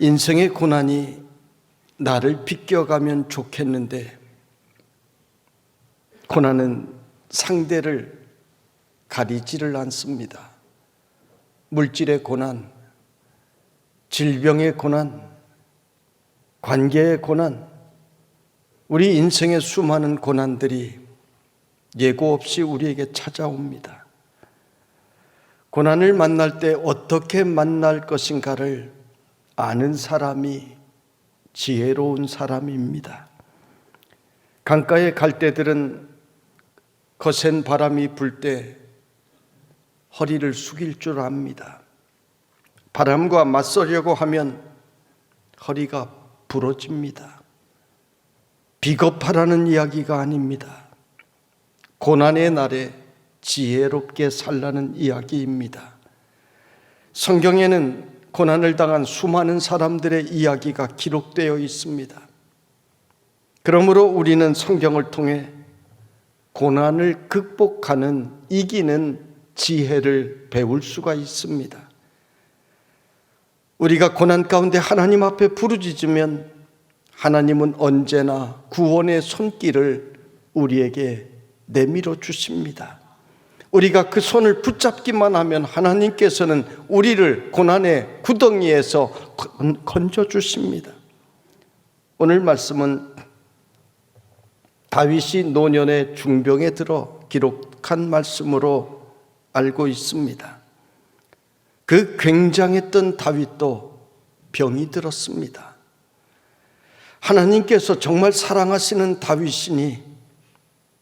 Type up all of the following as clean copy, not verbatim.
인생의 고난이 나를 비껴가면 좋겠는데 고난은 상대를 가리지를 않습니다. 물질의 고난, 질병의 고난, 관계의 고난, 우리 인생의 수많은 고난들이 예고 없이 우리에게 찾아옵니다. 고난을 만날 때 어떻게 만날 것인가를 아는 사람이 지혜로운 사람입니다. 강가의 갈대들은 거센 바람이 불 때 허리를 숙일 줄 압니다. 바람과 맞서려고 하면 허리가 부러집니다. 비겁하라는 이야기가 아닙니다. 고난의 날에 지혜롭게 살라는 이야기입니다. 성경에는 고난을 당한 수많은 사람들의 이야기가 기록되어 있습니다. 그러므로 우리는 성경을 통해 고난을 극복하는, 이기는 지혜를 배울 수가 있습니다. 우리가 고난 가운데 하나님 앞에 부르짖으면 하나님은 언제나 구원의 손길을 우리에게 내밀어 주십니다. 우리가 그 손을 붙잡기만 하면 하나님께서는 우리를 고난의 구덩이에서 건져 주십니다. 오늘 말씀은 다윗이 노년의 중병에 들어 기록한 말씀으로 알고 있습니다. 그 굉장했던 다윗도 병이 들었습니다. 하나님께서 정말 사랑하시는 다윗이니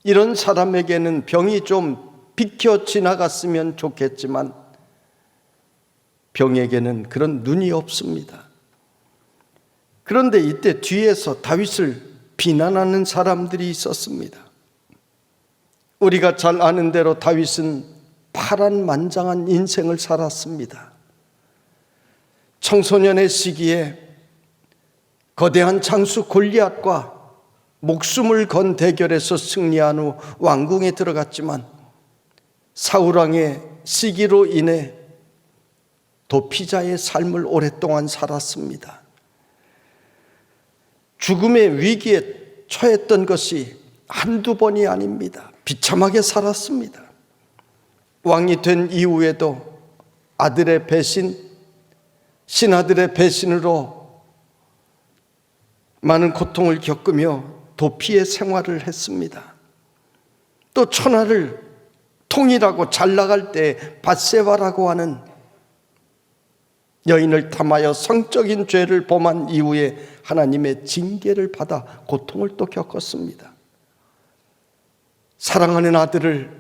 이런 사람에게는 병이 좀 비켜 지나갔으면 좋겠지만 병에게는 그런 눈이 없습니다. 그런데 이때 뒤에서 다윗을 비난하는 사람들이 있었습니다. 우리가 잘 아는 대로 다윗은 파란만장한 인생을 살았습니다. 청소년의 시기에 거대한 장수 골리앗과 목숨을 건 대결에서 승리한 후 왕궁에 들어갔지만 사울왕의 시기로 인해 도피자의 삶을 오랫동안 살았습니다. 죽음의 위기에 처했던 것이 한두 번이 아닙니다. 비참하게 살았습니다. 왕이 된 이후에도 아들의 배신, 신하들의 배신으로 많은 고통을 겪으며 도피의 생활을 했습니다. 또 천하를 통일하고 잘 나갈 때 밧세바라고 하는 여인을 탐하여 성적인 죄를 범한 이후에 하나님의 징계를 받아 고통을 또 겪었습니다. 사랑하는 아들을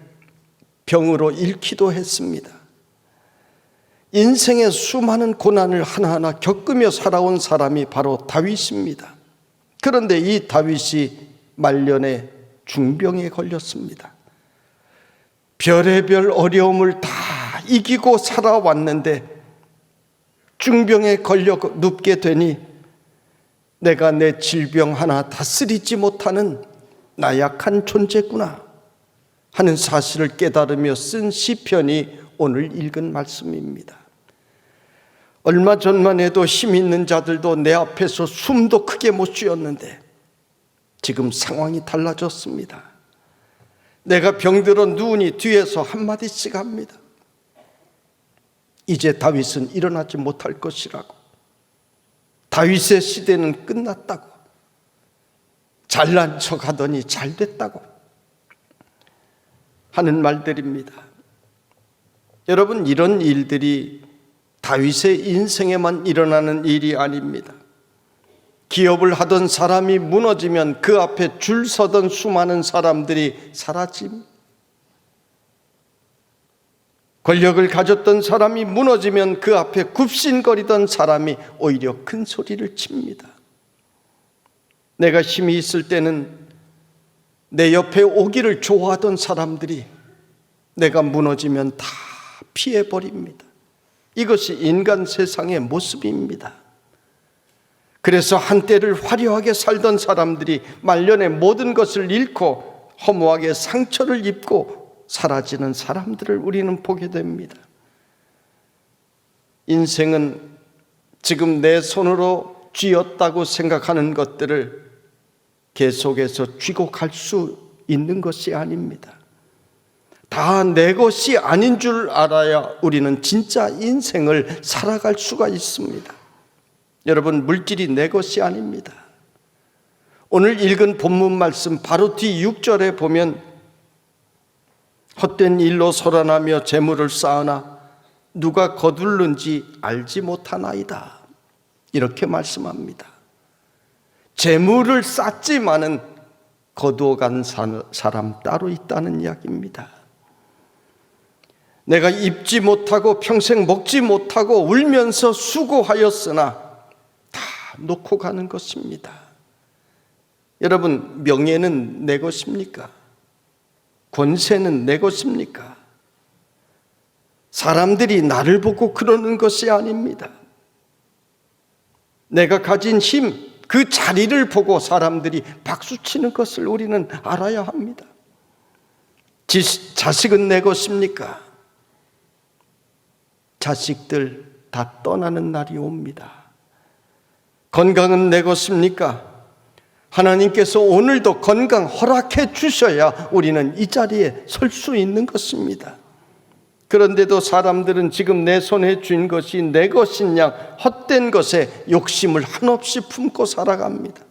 병으로 잃기도 했습니다. 인생의 수많은 고난을 하나하나 겪으며 살아온 사람이 바로 다윗입니다. 그런데 이 다윗이 말년에 중병에 걸렸습니다. 별의별 어려움을 다 이기고 살아왔는데 중병에 걸려 눕게 되니 내가 내 질병 하나 다스리지 못하는 나약한 존재구나 하는 사실을 깨달으며 쓴 시편이 오늘 읽은 말씀입니다. 얼마 전만 해도 힘 있는 자들도 내 앞에서 숨도 크게 못 쉬었는데 지금 상황이 달라졌습니다. 내가 병들어 누우니 뒤에서 한마디씩 합니다. 이제 다윗은 일어나지 못할 것이라고, 다윗의 시대는 끝났다고, 잘난 척 하더니 잘 됐다고 하는 말들입니다. 여러분, 이런 일들이 다윗의 인생에만 일어나는 일이 아닙니다. 기업을 하던 사람이 무너지면 그 앞에 줄 서던 수많은 사람들이 사라집니다. 권력을 가졌던 사람이 무너지면 그 앞에 굽신거리던 사람이 오히려 큰 소리를 칩니다. 내가 힘이 있을 때는 내 옆에 오기를 좋아하던 사람들이 내가 무너지면 다 피해버립니다. 이것이 인간 세상의 모습입니다. 그래서 한때를 화려하게 살던 사람들이 말년에 모든 것을 잃고 허무하게 상처를 입고 사라지는 사람들을 우리는 보게 됩니다. 인생은 지금 내 손으로 쥐었다고 생각하는 것들을 계속해서 쥐고 갈 수 있는 것이 아닙니다. 다 내 것이 아닌 줄 알아야 우리는 진짜 인생을 살아갈 수가 있습니다. 여러분, 물질이 내 것이 아닙니다. 오늘 읽은 본문 말씀 바로 뒤 6절에 보면 헛된 일로 소란하며 재물을 쌓으나 누가 거둘는지 알지 못하나이다, 이렇게 말씀합니다. 재물을 쌓지만은 거두어간 사람 따로 있다는 이야기입니다. 내가 입지 못하고 평생 먹지 못하고 울면서 수고하였으나 다 놓고 가는 것입니다. 여러분, 명예는 내 것입니까? 권세는 내 것입니까? 사람들이 나를 보고 그러는 것이 아닙니다. 내가 가진 힘, 그 자리를 보고 사람들이 박수치는 것을 우리는 알아야 합니다. 자식은 내 것입니까? 자식들 다 떠나는 날이 옵니다. 건강은 내 것입니까? 하나님께서 오늘도 건강 허락해 주셔야 우리는 이 자리에 설 수 있는 것입니다. 그런데도 사람들은 지금 내 손에 쥔 것이 내 것인 양 헛된 것에 욕심을 한없이 품고 살아갑니다.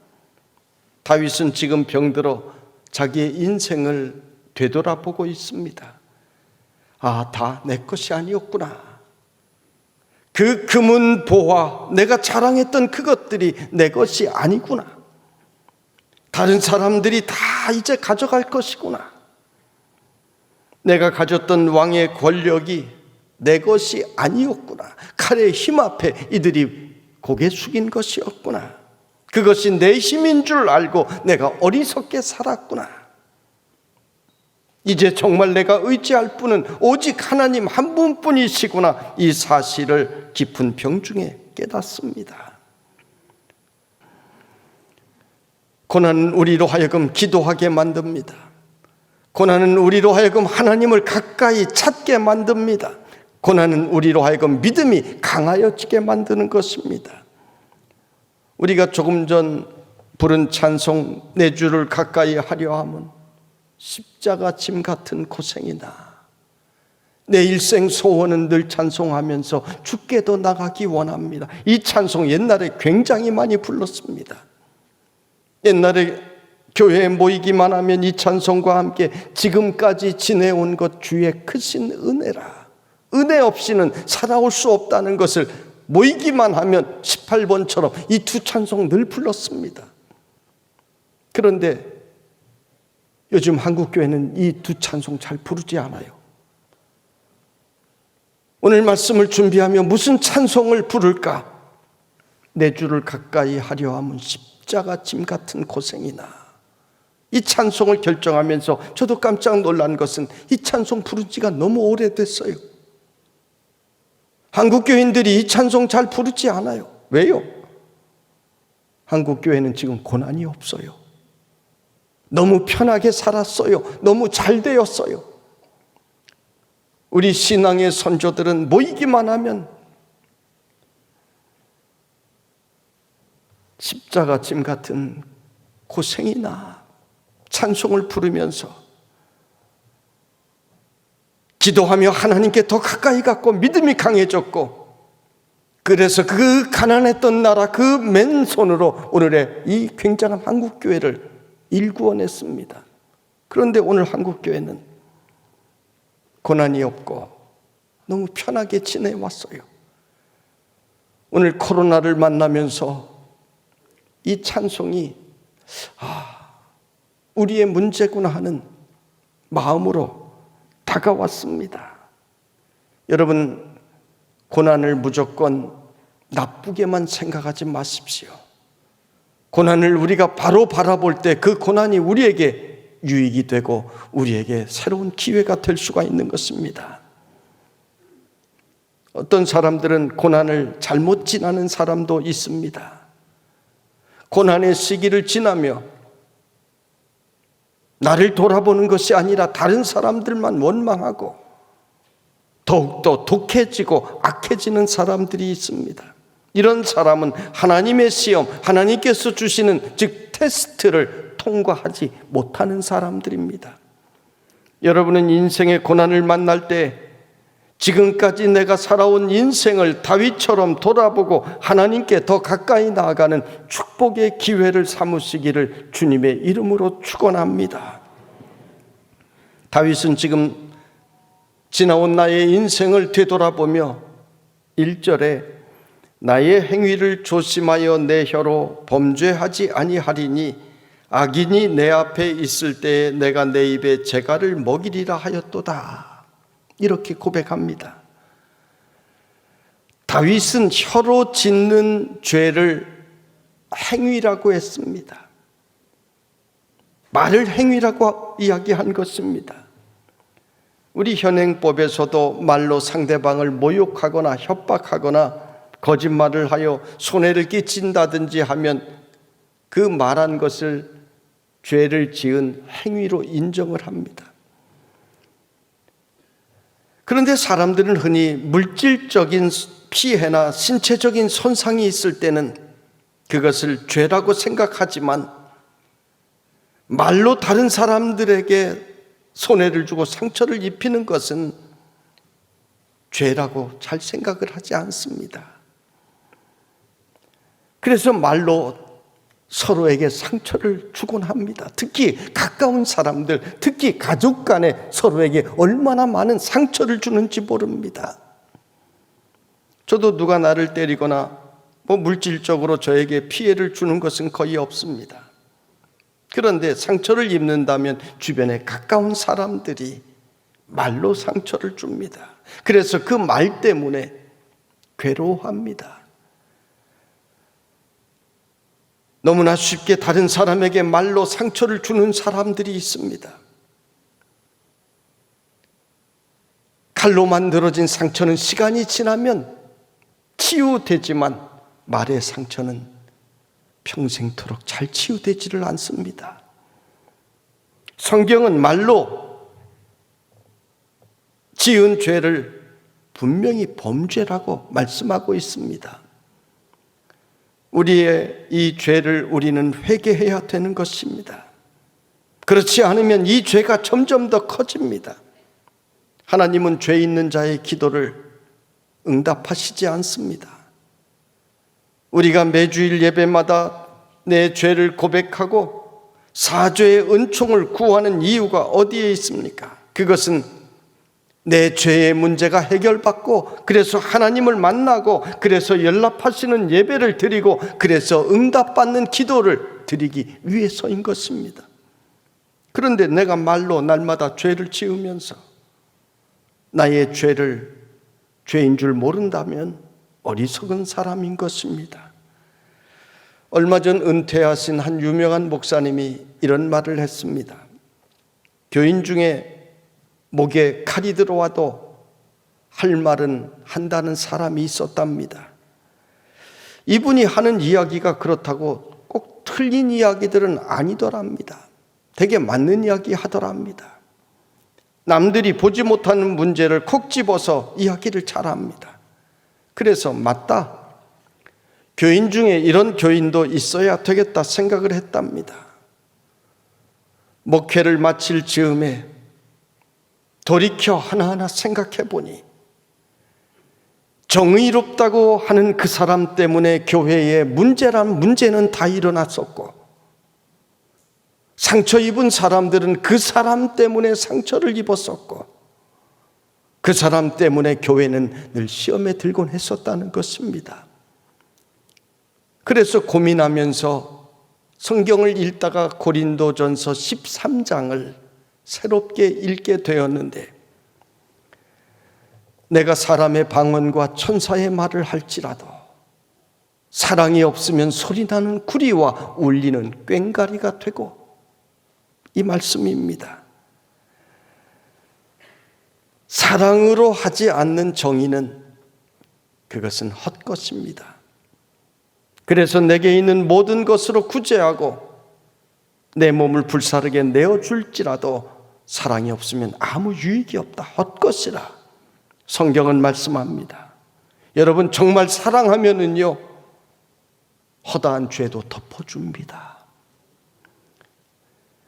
다윗은 지금 병들어 자기의 인생을 되돌아보고 있습니다. 아, 다 내 것이 아니었구나. 그 금은 보화, 내가 자랑했던 그것들이 내 것이 아니구나. 다른 사람들이 다 이제 가져갈 것이구나. 내가 가졌던 왕의 권력이 내 것이 아니었구나. 칼의 힘 앞에 이들이 고개 숙인 것이었구나. 그것이 내 힘인 줄 알고 내가 어리석게 살았구나. 이제 정말 내가 의지할 분은 오직 하나님 한 분뿐이시구나. 이 사실을 깊은 병중에 깨닫습니다. 고난은 우리로 하여금 기도하게 만듭니다. 고난은 우리로 하여금 하나님을 가까이 찾게 만듭니다. 고난은 우리로 하여금 믿음이 강하여지게 만드는 것입니다. 우리가 조금 전 부른 찬송 내 주를 가까이 하려 함은 십자가 짐 같은 고생이나 내 일생 소원은 늘 찬송하면서 주께도 나가기 원합니다. 이 찬송 옛날에 굉장히 많이 불렀습니다. 옛날에 교회에 모이기만 하면 이 찬송과 함께 지금까지 지내온 것 주의 크신 은혜라, 은혜 없이는 살아올 수 없다는 것을 모이기만 하면 18번처럼 이 두 찬송 늘 불렀습니다. 그런데 요즘 한국교회는 이 두 찬송 잘 부르지 않아요. 오늘 말씀을 준비하며 무슨 찬송을 부를까? 내 주를 가까이 하려 함은 십자가 짐 같은 고생이나. 이 찬송을 결정하면서 저도 깜짝 놀란 것은 이 찬송 부른 지가 너무 오래됐어요. 한국교인들이 이 찬송 잘 부르지 않아요. 왜요? 한국교회는 지금 고난이 없어요. 너무 편하게 살았어요. 너무 잘 되었어요. 우리 신앙의 선조들은 모이기만 하면 십자가 짐 같은 고생이나 찬송을 부르면서 기도하며 하나님께 더 가까이 갔고 믿음이 강해졌고, 그래서 그 가난했던 나라 그 맨손으로 오늘의 이 굉장한 한국교회를 일구어냈습니다. 그런데 오늘 한국교회는 고난이 없고 너무 편하게 지내왔어요. 오늘 코로나를 만나면서 이 찬송이 우리의 문제구나 하는 마음으로 다가왔습니다. 여러분, 고난을 무조건 나쁘게만 생각하지 마십시오. 고난을 우리가 바로 바라볼 때 그 고난이 우리에게 유익이 되고 우리에게 새로운 기회가 될 수가 있는 것입니다. 어떤 사람들은 고난을 잘못 지나는 사람도 있습니다. 고난의 시기를 지나며 나를 돌아보는 것이 아니라 다른 사람들만 원망하고 더욱더 독해지고 악해지는 사람들이 있습니다. 이런 사람은 하나님의 시험, 하나님께서 주시는 즉 테스트를 통과하지 못하는 사람들입니다. 여러분은 인생의 고난을 만날 때 지금까지 내가 살아온 인생을 다윗처럼 돌아보고 하나님께 더 가까이 나아가는 축복의 기회를 삼으시기를 주님의 이름으로 축원합니다. 다윗은 지금 지나온 나의 인생을 되돌아보며 1절에 나의 행위를 조심하여 내 혀로 범죄하지 아니하리니 악인이 내 앞에 있을 때에 내가 내 입에 재갈을 먹이리라 하였도다. 이렇게 고백합니다. 다윗은 혀로 짓는 죄를 행위라고 했습니다. 말을 행위라고 이야기한 것입니다. 우리 현행법에서도 말로 상대방을 모욕하거나 협박하거나 거짓말을 하여 손해를 끼친다든지 하면 그 말한 것을 죄를 지은 행위로 인정을 합니다. 그런데 사람들은 흔히 물질적인 피해나 신체적인 손상이 있을 때는 그것을 죄라고 생각하지만 말로 다른 사람들에게 손해를 주고 상처를 입히는 것은 죄라고 잘 생각을 하지 않습니다. 그래서 말로 서로에게 상처를 주곤 합니다. 특히 가까운 사람들, 특히 가족 간에 서로에게 얼마나 많은 상처를 주는지 모릅니다. 저도 누가 나를 때리거나 물질적으로 저에게 피해를 주는 것은 거의 없습니다. 그런데 상처를 입는다면 주변에 가까운 사람들이 말로 상처를 줍니다. 그래서 그 말 때문에 괴로워합니다. 너무나 쉽게 다른 사람에게 말로 상처를 주는 사람들이 있습니다. 칼로 만들어진 상처는 시간이 지나면 치유되지만 말의 상처는 평생토록 잘 치유되지를 않습니다. 성경은 말로 지은 죄를 분명히 범죄라고 말씀하고 있습니다. 우리의 이 죄를 우리는 회개해야 되는 것입니다. 그렇지 않으면 이 죄가 점점 더 커집니다. 하나님은 죄 있는 자의 기도를 응답하시지 않습니다. 우리가 매주일 예배마다 내 죄를 고백하고 사죄의 은총을 구하는 이유가 어디에 있습니까? 그것은 내 죄의 문제가 해결받고 그래서 하나님을 만나고 그래서 연락하시는 예배를 드리고 그래서 응답받는 기도를 드리기 위해서인 것입니다. 그런데 내가 말로 날마다 죄를 지으면서 나의 죄를 죄인 줄 모른다면 어리석은 사람인 것입니다. 얼마 전 은퇴하신 한 유명한 목사님이 이런 말을 했습니다. 교인 중에 목에 칼이 들어와도 할 말은 한다는 사람이 있었답니다. 이분이 하는 이야기가 그렇다고 꼭 틀린 이야기들은 아니더랍니다. 되게 맞는 이야기 하더랍니다. 남들이 보지 못하는 문제를 콕 집어서 이야기를 잘합니다. 그래서 맞다. 교인 중에 이런 교인도 있어야 되겠다 생각을 했답니다. 목회를 마칠 즈음에 돌이켜 하나하나 생각해 보니 정의롭다고 하는 그 사람 때문에 교회에 문제는 다 일어났었고 상처 입은 사람들은 그 사람 때문에 상처를 입었었고 그 사람 때문에 교회는 늘 시험에 들곤 했었다는 것입니다. 그래서 고민하면서 성경을 읽다가 고린도전서 13장을 새롭게 읽게 되었는데 내가 사람의 방언과 천사의 말을 할지라도 사랑이 없으면 소리나는 구리와 울리는 꽹과리가 되고 이 말씀입니다. 사랑으로 하지 않는 정의는 그것은 헛것입니다. 그래서 내게 있는 모든 것으로 구제하고 내 몸을 불사르게 내어줄지라도 사랑이 없으면 아무 유익이 없다. 헛것이라 성경은 말씀합니다. 여러분 정말 사랑하면은요 허다한 죄도 덮어줍니다.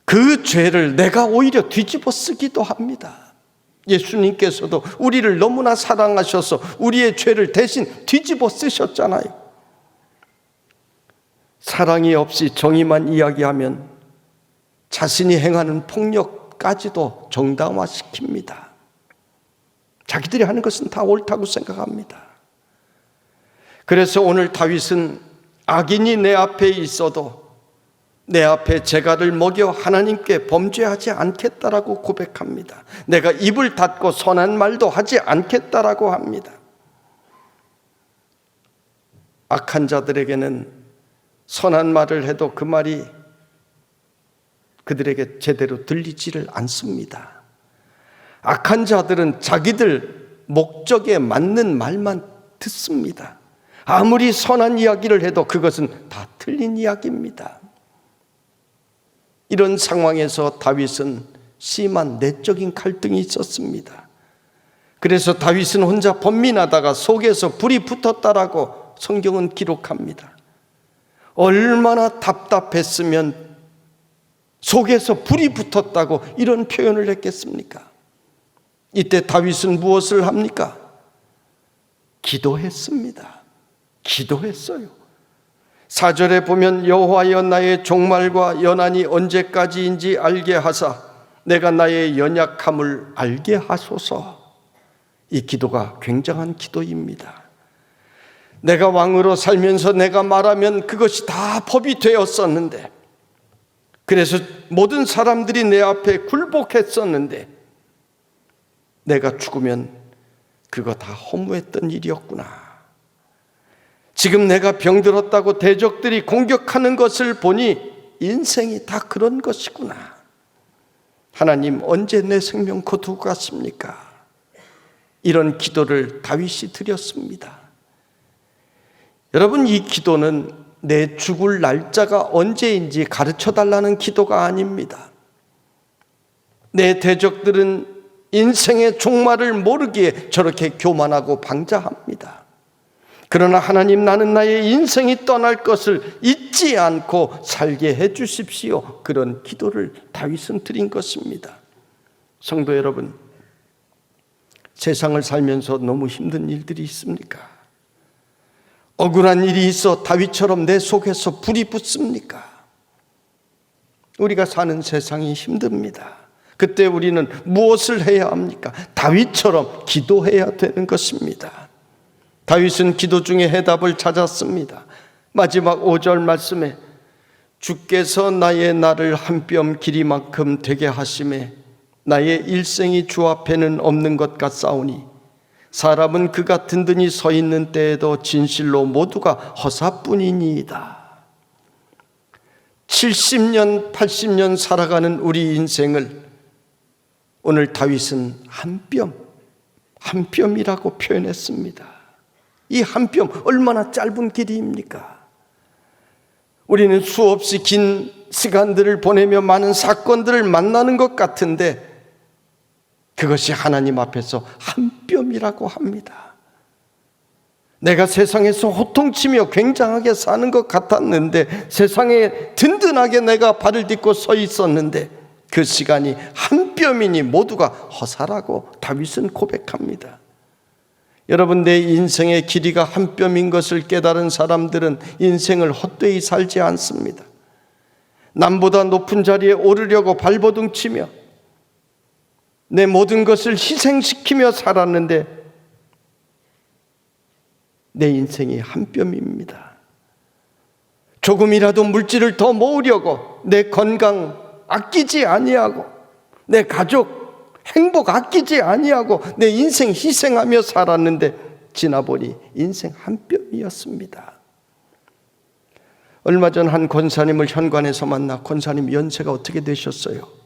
그 죄를 내가 오히려 뒤집어 쓰기도 합니다. 예수님께서도 우리를 너무나 사랑하셔서 우리의 죄를 대신 뒤집어 쓰셨잖아요. 사랑이 없이 정의만 이야기하면 자신이 행하는 폭력까지도 정당화시킵니다. 자기들이 하는 것은 다 옳다고 생각합니다. 그래서 오늘 다윗은 악인이 내 앞에 있어도 내 앞에 재갈을 먹여 하나님께 범죄하지 않겠다라고 고백합니다. 내가 입을 닫고 선한 말도 하지 않겠다라고 합니다. 악한 자들에게는 선한 말을 해도 그 말이 그들에게 제대로 들리지를 않습니다. 악한 자들은 자기들 목적에 맞는 말만 듣습니다. 아무리 선한 이야기를 해도 그것은 다 틀린 이야기입니다. 이런 상황에서 다윗은 심한 내적인 갈등이 있었습니다. 그래서 다윗은 혼자 번민하다가 속에서 불이 붙었다라고 성경은 기록합니다. 얼마나 답답했으면 속에서 불이 붙었다고 이런 표현을 했겠습니까? 이때 다윗은 무엇을 합니까? 기도했습니다. 기도했어요. 4절에 보면 여호와여 나의 종말과 연한이 언제까지인지 알게 하사 내가 나의 연약함을 알게 하소서. 이 기도가 굉장한 기도입니다. 내가 왕으로 살면서 내가 말하면 그것이 다 법이 되었었는데, 그래서 모든 사람들이 내 앞에 굴복했었는데 내가 죽으면 그거 다 허무했던 일이었구나. 지금 내가 병들었다고 대적들이 공격하는 것을 보니 인생이 다 그런 것이구나. 하나님 언제 내 생명 거두고 갔습니까? 이런 기도를 다윗이 드렸습니다. 여러분, 이 기도는 내 죽을 날짜가 언제인지 가르쳐달라는 기도가 아닙니다. 내 대적들은 인생의 종말을 모르기에 저렇게 교만하고 방자합니다. 그러나 하나님, 나는 나의 인생이 떠날 것을 잊지 않고 살게 해 주십시오. 그런 기도를 다윗은 드린 것입니다. 성도 여러분, 세상을 살면서 너무 힘든 일들이 있습니까? 억울한 일이 있어 다윗처럼 내 속에서 불이 붙습니까? 우리가 사는 세상이 힘듭니다. 그때 우리는 무엇을 해야 합니까? 다윗처럼 기도해야 되는 것입니다. 다윗은 기도 중에 해답을 찾았습니다. 마지막 5절 말씀에 주께서 나의 날을 한 뼘 길이만큼 되게 하심에 나의 일생이 주 앞에는 없는 것 같사오니 사람은 그가 든든히 서 있는 때에도 진실로 모두가 허사뿐이니이다. 70년, 80년 살아가는 우리 인생을 오늘 다윗은 한 뼘이라고 표현했습니다. 이 한 뼘 얼마나 짧은 길이입니까? 우리는 수없이 긴 시간들을 보내며 많은 사건들을 만나는 것 같은데 그것이 하나님 앞에서 한 뼘이라고 합니다. 내가 세상에서 호통치며 굉장하게 사는 것 같았는데, 세상에 든든하게 내가 발을 딛고 서 있었는데 그 시간이 한 뼘이니 모두가 허사라고 다윗은 고백합니다. 여러분, 내 인생의 길이가 한 뼘인 것을 깨달은 사람들은 인생을 헛되이 살지 않습니다. 남보다 높은 자리에 오르려고 발버둥 치며 내 모든 것을 희생시키며 살았는데 내 인생이 한 뼘입니다. 조금이라도 물질을 더 모으려고 내 건강 아끼지 아니하고 내 가족 행복 아끼지 아니하고 내 인생 희생하며 살았는데 지나보니 인생 한 뼘이었습니다. 얼마 전 한 권사님을 현관에서 만나 권사님 연세가 어떻게 되셨어요?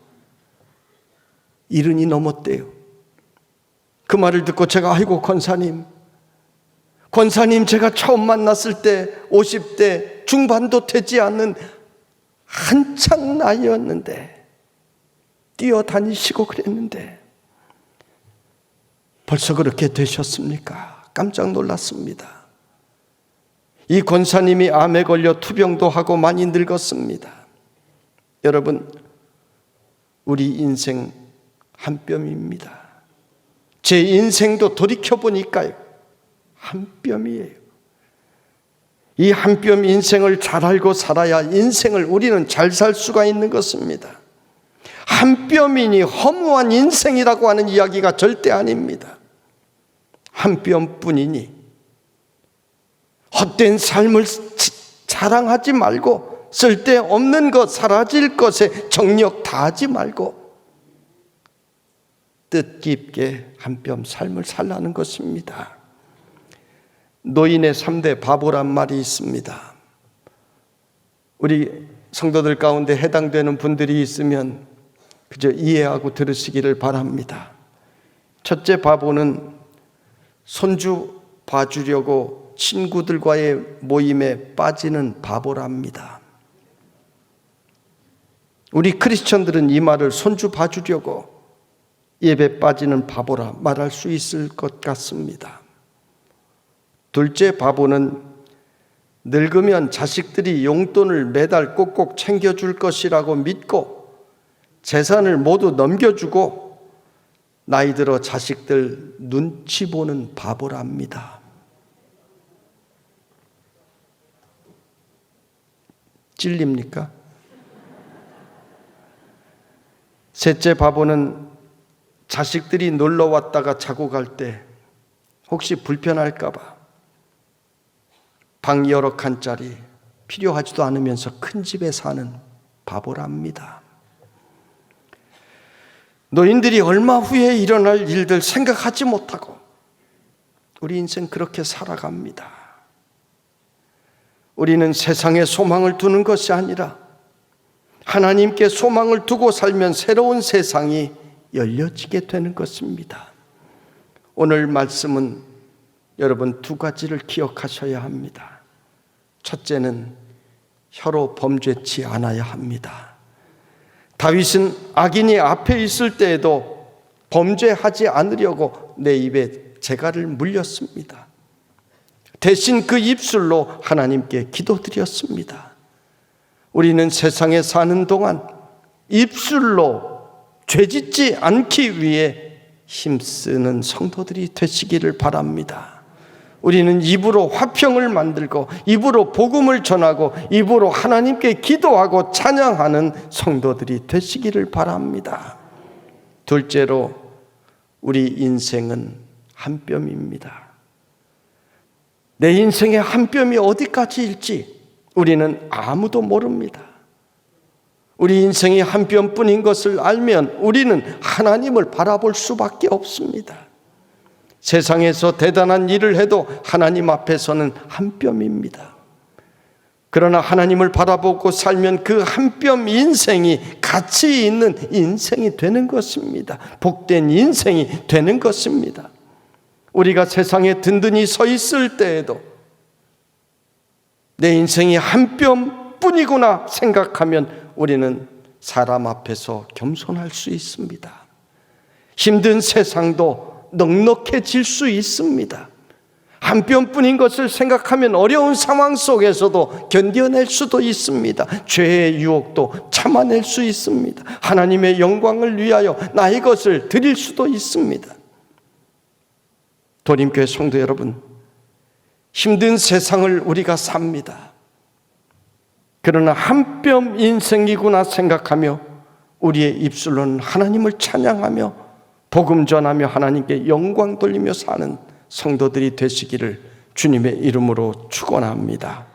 70이 넘었대요. 그 말을 듣고 제가 아이고 권사님 제가 처음 만났을 때 50대 중반도 되지 않는 한창 나이였는데 뛰어다니시고 그랬는데 벌써 그렇게 되셨습니까? 깜짝 놀랐습니다. 이 권사님이 암에 걸려 투병도 하고 많이 늙었습니다. 여러분, 우리 인생 한 뼘입니다. 제 인생도 돌이켜보니까요, 한 뼘이에요. 이 한 뼘 인생을 잘 알고 살아야 인생을 우리는 잘 살 수가 있는 것입니다. 한 뼘이니 허무한 인생이라고 하는 이야기가 절대 아닙니다. 한 뼘뿐이니 헛된 삶을 자랑하지 말고, 쓸데없는 것, 사라질 것에 정력 다하지 말고 뜻깊게 한 뼘 삶을 살라는 것입니다. 노인의 3대 바보란 말이 있습니다. 우리 성도들 가운데 해당되는 분들이 있으면 그저 이해하고 들으시기를 바랍니다. 첫째 바보는 손주 봐주려고 친구들과의 모임에 빠지는 바보랍니다. 우리 크리스천들은 이 말을 손주 봐주려고 예배 빠지는 바보라 말할 수 있을 것 같습니다. 둘째 바보는 늙으면 자식들이 용돈을 매달 꼭꼭 챙겨줄 것이라고 믿고 재산을 모두 넘겨주고 나이 들어 자식들 눈치 보는 바보랍니다. 찔립니까? 셋째 바보는 자식들이 놀러 왔다가 자고 갈 때 혹시 불편할까 봐 방 여러 칸짜리 필요하지도 않으면서 큰 집에 사는 바보랍니다. 노인들이 얼마 후에 일어날 일들 생각하지 못하고 우리 인생 그렇게 살아갑니다. 우리는 세상에 소망을 두는 것이 아니라 하나님께 소망을 두고 살면 새로운 세상이 열려지게 되는 것입니다. 오늘 말씀은 여러분 두 가지를 기억하셔야 합니다. 첫째는 혀로 범죄치 않아야 합니다. 다윗은 악인이 앞에 있을 때에도 범죄하지 않으려고 내 입에 재갈을 물렸습니다. 대신 그 입술로 하나님께 기도드렸습니다. 우리는 세상에 사는 동안 입술로 죄짓지 않기 위해 힘쓰는 성도들이 되시기를 바랍니다. 우리는 입으로 화평을 만들고 입으로 복음을 전하고 입으로 하나님께 기도하고 찬양하는 성도들이 되시기를 바랍니다. 둘째로 우리 인생은 한 뼘입니다. 내 인생의 한 뼘이 어디까지일지 우리는 아무도 모릅니다. 우리 인생이 한 뼘뿐인 것을 알면 우리는 하나님을 바라볼 수밖에 없습니다. 세상에서 대단한 일을 해도 하나님 앞에서는 한 뼘입니다. 그러나 하나님을 바라보고 살면 그 한 뼘 인생이 가치 있는 인생이 되는 것입니다. 복된 인생이 되는 것입니다. 우리가 세상에 든든히 서 있을 때에도 내 인생이 한 뼘뿐이구나 생각하면 우리는 사람 앞에서 겸손할 수 있습니다. 힘든 세상도 넉넉해질 수 있습니다. 한 뼘뿐인 것을 생각하면 어려운 상황 속에서도 견뎌낼 수도 있습니다. 죄의 유혹도 참아낼 수 있습니다. 하나님의 영광을 위하여 나의 것을 드릴 수도 있습니다. 도림교회 성도 여러분, 힘든 세상을 우리가 삽니다. 그러나 한 뼘 인생이구나 생각하며 우리의 입술로는 하나님을 찬양하며 복음 전하며 하나님께 영광 돌리며 사는 성도들이 되시기를 주님의 이름으로 축원합니다.